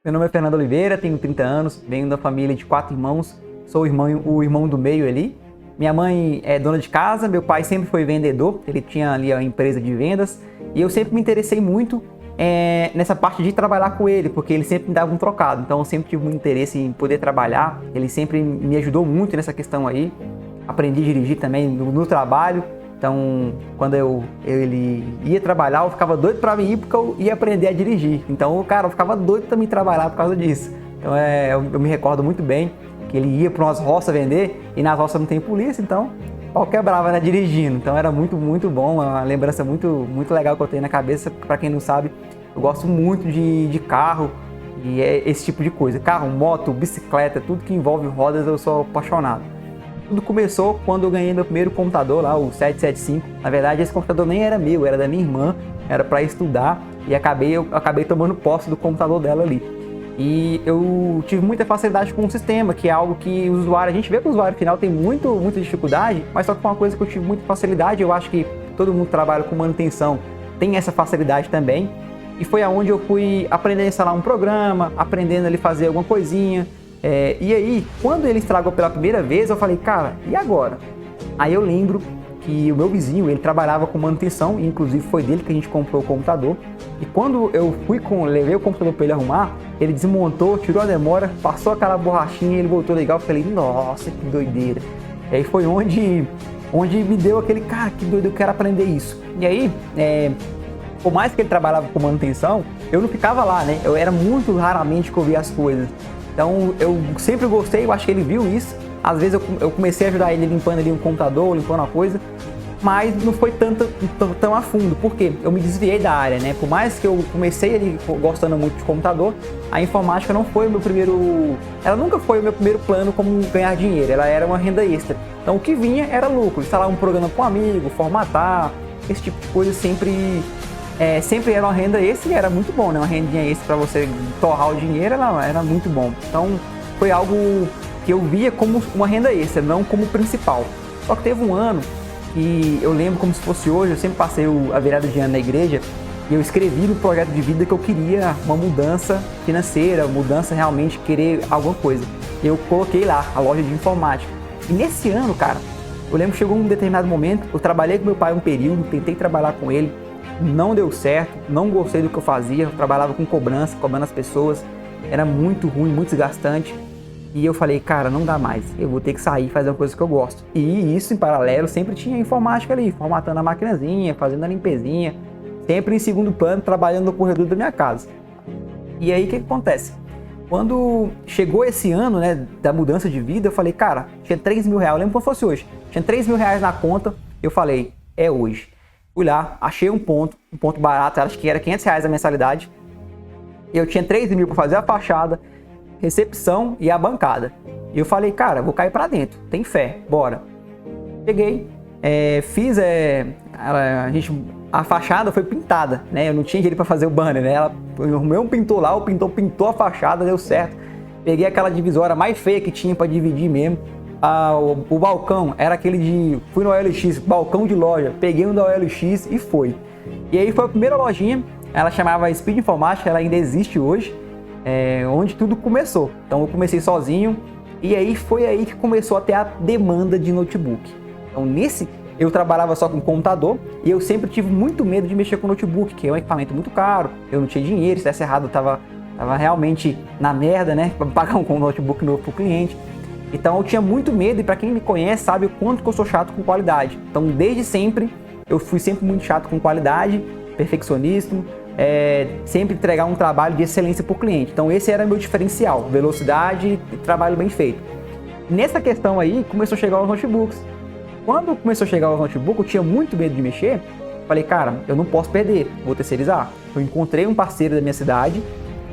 Meu nome é Fernando Oliveira, tenho 30 anos, venho da família de 4 irmãos, sou o irmão do meio ali. Minha mãe é dona de casa, meu pai sempre foi vendedor, ele tinha ali a empresa de vendas e eu sempre me interessei muito nessa parte de trabalhar com ele, porque ele sempre me dava um trocado, então eu sempre tive muito interesse em poder trabalhar, ele sempre me ajudou muito nessa questão aí. Aprendi a dirigir também no trabalho, então quando ele ia trabalhar eu ficava doido para mim ir porque eu ia aprender a dirigir, então cara, eu ficava doido para me trabalhar por causa disso. Então eu me recordo muito bem que ele ia para umas roças vender e nas roças não tem polícia, então pau quebrava, né, dirigindo. Então era muito bom, uma lembrança muito legal que eu tenho na cabeça. Para quem não sabe, eu gosto muito de carro e esse tipo de coisa, carro, moto, bicicleta, tudo que envolve rodas eu sou apaixonado. Tudo começou quando eu ganhei meu primeiro computador lá, o 775. Na verdade, esse computador nem era meu, era da minha irmã, era para estudar e eu acabei tomando posse do computador dela ali. E eu tive muita facilidade com o sistema, que é algo que o usuário, a gente vê que o usuário final tem muita dificuldade, mas só que foi uma coisa que eu tive muita facilidade. Eu acho que todo mundo que trabalha com manutenção tem essa facilidade também. E foi aonde eu fui aprendendo a instalar um programa, aprendendo ali fazer alguma coisinha. E aí, quando ele estragou pela primeira vez, eu falei, cara, e agora? Aí eu lembro que o meu vizinho, ele trabalhava com manutenção, e inclusive foi dele que a gente comprou o computador. E quando eu levei o computador para ele arrumar, ele desmontou, tirou a demora, passou aquela borrachinha, ele voltou legal. Eu falei, nossa, que doideira. E aí foi onde me deu aquele, cara, que doido, eu quero aprender isso. E aí, por mais que ele trabalhava com manutenção, eu não ficava lá, né? Eu era muito raramente que eu via as coisas. Então eu sempre gostei, eu acho que ele viu isso. Às vezes eu comecei a ajudar ele limpando ali um computador, limpando uma coisa, mas não foi tão a fundo, porque eu me desviei da área, né? Por mais que eu comecei ali gostando muito de computador, a informática não foi o meu primeiro... Ela nunca foi o meu primeiro plano como ganhar dinheiro, ela era uma renda extra. Então o que vinha era lucro, instalar um programa com um amigo, formatar, esse tipo de coisa sempre era uma renda extra e era muito bom, né? Uma rendinha extra para você torrar o dinheiro, era muito bom. Então foi algo que eu via como uma renda extra, não como principal. Só que teve um ano que eu lembro como se fosse hoje, eu sempre passei a virada de ano na igreja e eu escrevi no projeto de vida que eu queria uma mudança financeira, mudança realmente, querer alguma coisa. Eu coloquei lá a loja de informática. E nesse ano, cara, eu lembro que chegou um determinado momento, eu trabalhei com meu pai um período, tentei trabalhar com ele, não deu certo, não gostei do que eu fazia, eu trabalhava com cobrança, cobrando as pessoas, era muito ruim, muito desgastante. E eu falei, cara, não dá mais, eu vou ter que sair e fazer uma coisa que eu gosto. E isso, em paralelo, sempre tinha informática ali, formatando a maquinazinha, fazendo a limpezinha, sempre em segundo plano, trabalhando no corredor da minha casa. E aí, o que acontece? Quando chegou esse ano, né, da mudança de vida, eu falei, cara, tinha 3 mil reais, eu lembro como fosse hoje, tinha 3 mil reais na conta, eu falei, é hoje. Fui lá, achei um ponto barato, acho que era 500 reais a mensalidade, eu tinha 3 mil para fazer a fachada, recepção e a bancada. E eu falei, cara, vou cair pra dentro, tem fé, bora. Cheguei, fiz, a fachada foi pintada, né? Eu não tinha dinheiro pra fazer o banner, né? Eu arrumei um pintor lá, o pintor pintou a fachada, deu certo. Peguei aquela divisória mais feia que tinha pra dividir mesmo. O balcão era aquele fui no OLX, balcão de loja, peguei um da OLX e foi. E aí foi a primeira lojinha, ela chamava Speed Informática, ela ainda existe hoje. Onde tudo começou. Então eu comecei sozinho e aí foi aí que começou a ter a demanda de notebook. Então eu trabalhava só com computador e eu sempre tive muito medo de mexer com notebook, que é um equipamento muito caro, eu não tinha dinheiro, se desse errado eu tava realmente na merda, né, para pagar um notebook novo pro cliente. Então eu tinha muito medo e para quem me conhece sabe o quanto que eu sou chato com qualidade. Então desde sempre eu fui sempre muito chato com qualidade, perfeccionismo, sempre entregar um trabalho de excelência para o cliente. Então esse era meu diferencial, velocidade e trabalho bem feito. Nessa questão aí começou a chegar os notebooks. Quando começou a chegar os notebooks, eu tinha muito medo de mexer. Falei, cara, eu não posso perder, vou terceirizar. Eu encontrei um parceiro da minha cidade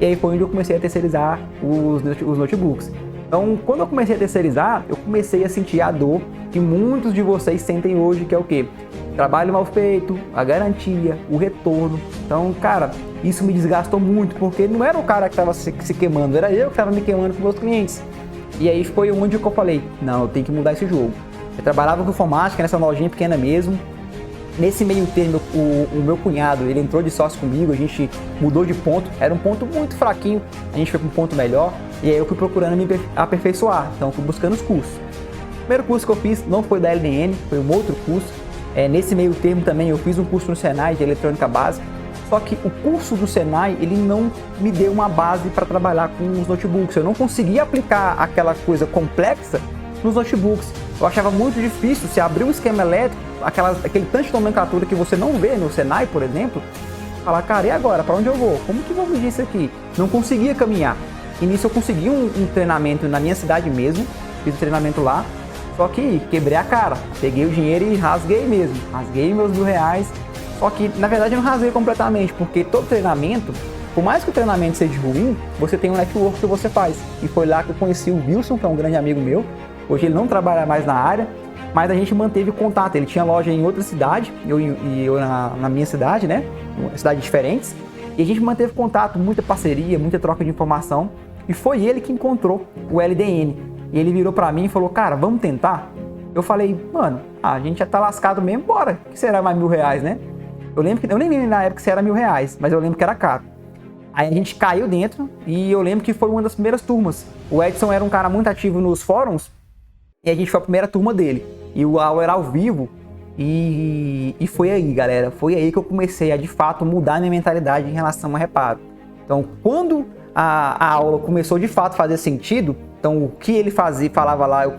e aí foi onde eu comecei a terceirizar os notebooks. Então, quando eu comecei a terceirizar, eu comecei a sentir a dor que muitos de vocês sentem hoje, que é o quê? Trabalho mal feito, a garantia, o retorno. Então, cara, isso me desgastou muito, porque não era o cara que estava se queimando, era eu que estava me queimando com meus clientes. E aí foi onde eu falei, não, eu tenho que mudar esse jogo. Eu trabalhava com informática nessa lojinha pequena mesmo, Nesse meio termo, o meu cunhado, ele entrou de sócio comigo, a gente mudou de ponto, era um ponto muito fraquinho, a gente foi para um ponto melhor, e aí eu fui procurando me aperfeiçoar, então fui buscando os cursos. O primeiro curso que eu fiz não foi da LDN, foi um outro curso. Nesse meio termo também eu fiz um curso no Senai de eletrônica básica, só que o curso do Senai, ele não me deu uma base para trabalhar com os notebooks, eu não conseguia aplicar aquela coisa complexa nos notebooks. Eu achava muito difícil, se abrir um esquema elétrico, aquele tanto de nomenclatura que você não vê no Senai, por exemplo, falar, cara, e agora? Para onde eu vou? Como que vou medir isso aqui? Não conseguia caminhar. E nisso eu consegui um treinamento na minha cidade mesmo, fiz um treinamento lá, só que quebrei a cara, peguei o dinheiro e rasguei mesmo, rasguei meus R$ 1.000, só que na verdade eu não rasguei completamente, porque todo treinamento, por mais que o treinamento seja ruim, você tem um network que você faz, e foi lá que eu conheci o Wilson, que é um grande amigo meu. Hoje ele não trabalha mais na área, mas a gente manteve contato. Ele tinha loja em outra cidade, eu na minha cidade, né? Cidades diferentes. E a gente manteve contato, muita parceria, muita troca de informação. E foi ele que encontrou o LDN. E ele virou pra mim e falou, cara, vamos tentar? Eu falei, mano, a gente já tá lascado mesmo, bora. O que será mais R$ 1.000, né? Eu nem lembro na época se era R$ 1.000, mas eu lembro que era caro. Aí a gente caiu dentro e eu lembro que foi uma das primeiras turmas. O Edson era um cara muito ativo nos fóruns, e a gente foi a primeira turma dele. E o aula era ao vivo. E foi aí, galera. Foi aí que eu comecei a, de fato, mudar minha mentalidade em relação a reparo. Então, quando a aula começou, de fato, a fazer sentido, então o que ele falava lá, eu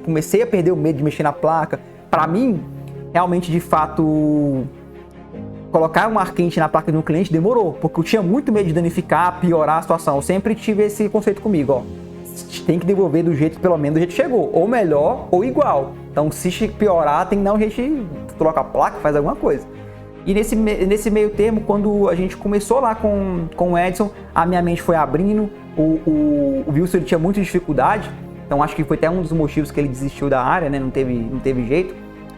comecei a perder o medo de mexer na placa. Para mim, realmente, de fato, colocar um ar quente na placa de um cliente demorou. Porque eu tinha muito medo de danificar, piorar a situação. Eu sempre tive esse conceito comigo, ó. Tem que devolver do jeito, pelo menos do jeito que chegou, ou melhor, ou igual. Então, se piorar, tem que dar um jeito, troca a placa, faz alguma coisa. E nesse meio termo, quando a gente começou lá com o Edson, a minha mente foi abrindo, o Wilson ele tinha muita dificuldade, então acho que foi até um dos motivos que ele desistiu da área, né? Não teve jeito,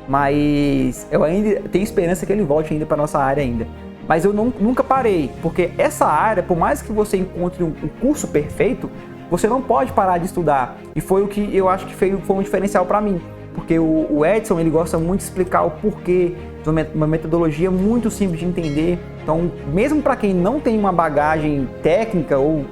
mas eu ainda tenho esperança que ele volte ainda para nossa área ainda. Mas eu nunca parei, porque essa área, por mais que você encontre um curso perfeito, você não pode parar de estudar. E foi o que eu acho que foi um diferencial para mim. Porque o Edson, ele gosta muito de explicar o porquê, de uma metodologia muito simples de entender. Então, mesmo para quem não tem uma bagagem técnica ou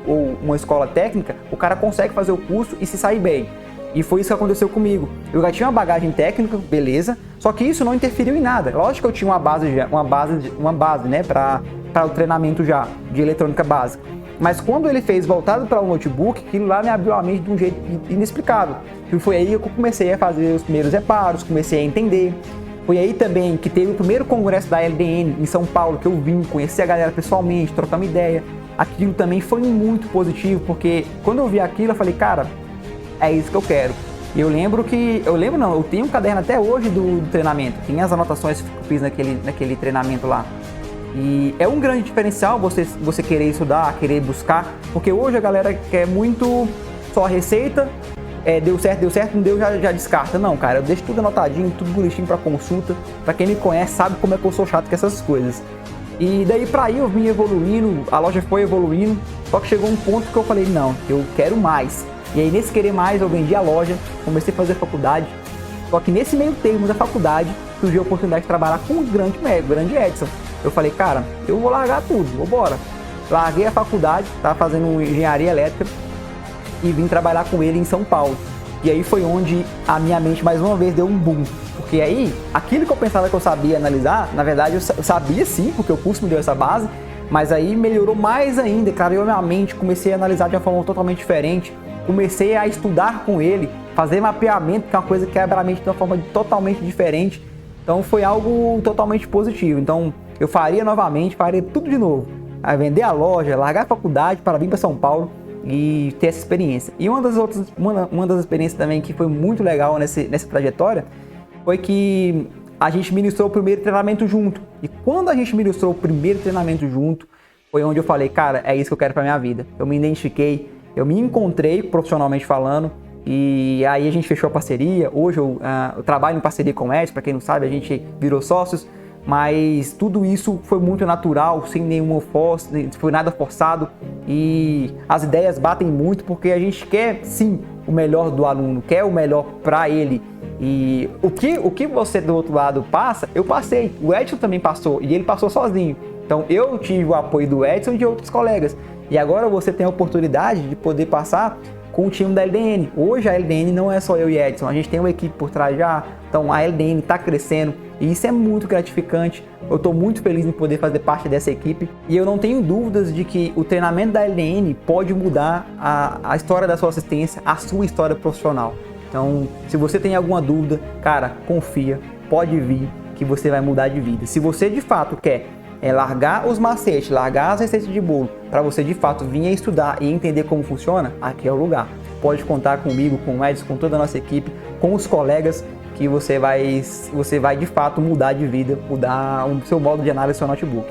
uma escola técnica, o cara consegue fazer o curso e se sair bem. E foi isso que aconteceu comigo. Eu já tinha uma bagagem técnica, beleza, só que isso não interferiu em nada. Lógico que eu tinha uma base, né, para o treinamento já, de eletrônica básica. Mas quando ele fez voltado para o notebook, aquilo lá me abriu a mente de um jeito inexplicável. E foi aí que eu comecei a fazer os primeiros reparos, comecei a entender. Foi aí também que teve o primeiro congresso da LDN em São Paulo, que eu vim conhecer a galera pessoalmente, trocar uma ideia. Aquilo também foi muito positivo, porque quando eu vi aquilo, eu falei, cara, é isso que eu quero. E eu tenho um caderno até hoje do treinamento, tem as anotações que eu fiz naquele treinamento lá. E é um grande diferencial você querer estudar, querer buscar, porque hoje a galera quer muito só a receita, deu certo, não deu, já descarta. Não, cara, eu deixo tudo anotadinho, tudo bonitinho para consulta. Para quem me conhece sabe como é que eu sou chato com essas coisas. E daí pra aí eu vim evoluindo, a loja foi evoluindo, só que chegou um ponto que eu falei, não, eu quero mais. E aí nesse querer mais eu vendi a loja, comecei a fazer faculdade, só que nesse meio termo da faculdade surgiu a oportunidade de trabalhar com o grande Edson. Eu falei, cara, eu vou largar tudo, vou embora. Larguei a faculdade, estava fazendo engenharia elétrica e vim trabalhar com ele em São Paulo. E aí foi onde a minha mente mais uma vez deu um boom. Porque aí, aquilo que eu pensava que eu sabia analisar, na verdade eu sabia sim, porque o curso me deu essa base, mas aí melhorou mais ainda, clareou minha mente, comecei a analisar de uma forma totalmente diferente, comecei a estudar com ele, fazer mapeamento, que é uma coisa que quebra a mente de uma forma totalmente diferente. Então foi algo totalmente positivo. Então eu faria novamente, faria tudo de novo. A vender a loja, largar a faculdade para vir para São Paulo e ter essa experiência. E uma das experiências também que foi muito legal nessa trajetória foi que a gente ministrou o primeiro treinamento junto. E quando a gente ministrou o primeiro treinamento junto, foi onde eu falei, cara, é isso que eu quero para minha vida. Eu me identifiquei, eu me encontrei profissionalmente falando. E aí a gente fechou a parceria. Hoje eu trabalho em parceria com o Edson, para quem não sabe, a gente virou sócios. Mas tudo isso foi muito natural, sem nenhuma força, não foi nada forçado. E as ideias batem muito porque a gente quer sim o melhor do aluno, quer o melhor para ele. E o que você do outro lado passa, eu passei. O Edson também passou e ele passou sozinho. Então eu tive o apoio do Edson e de outros colegas. E agora você tem a oportunidade de poder passar com o time da LDN. Hoje a LDN não é só eu e Edson, a gente tem uma equipe por trás já. Então a LDN está crescendo e isso é muito gratificante. Eu estou muito feliz em poder fazer parte dessa equipe e eu não tenho dúvidas de que o treinamento da LDN pode mudar a história da sua assistência, a sua história profissional. Então, se você tem alguma dúvida, cara, confia, pode vir que você vai mudar de vida. Se você de fato quer largar os macetes, largar as receitas de bolo, para você de fato vir a estudar e entender como funciona, aqui é o lugar. Pode contar comigo, com o Edson, com toda a nossa equipe, com os colegas, que você vai de fato mudar de vida, mudar o seu modo de análise do seu notebook.